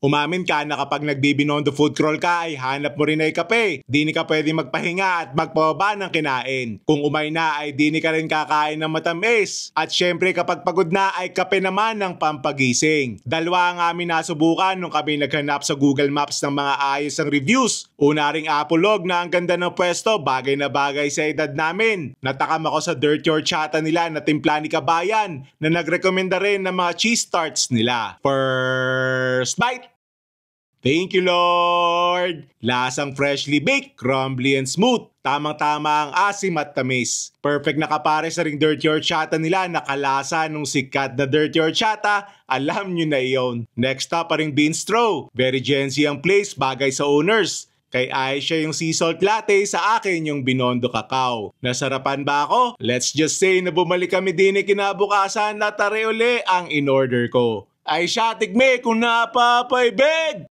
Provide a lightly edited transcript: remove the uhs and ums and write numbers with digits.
Umamin ka na kapag nagbibinondo food crawl ka ay hanap mo rin ay kape. Di ni ka pwede magpahinga at magpababa ng kinain. Kung umay na ay di ni ka rin kakain ng matamis. At syempre kapag pagod na ay kape naman ng pampagising. Dalawa ang amin nasubukan nung kami naghanap sa Google Maps ng mga ayos ng reviews. Una ring apolog na ang ganda ng pwesto, bagay na bagay sa edad namin. Natakam ako sa dirty horchata nila na timpla ni Kabayan na nagrekomenda rin ng mga cheese tarts nila. First bite! Thank you, Lord! Lasang freshly baked, crumbly and smooth. Tamang-tama ang asim at tamis. Perfect na kapare sa ring dirty horchata nila na kalasa nung sikat na dirty horchata, alam nyo na iyon. Next up pa ring Beanstro. Very Gen Z ang place, bagay sa owners. Kay Aisha yung sea salt latte, sa akin yung Binondo Cacao. Nasarapan ba ako? Let's just say na bumalik kami din kinabukasan na tare uli ang in-order ko. Aisha, tikme kung napapaibig!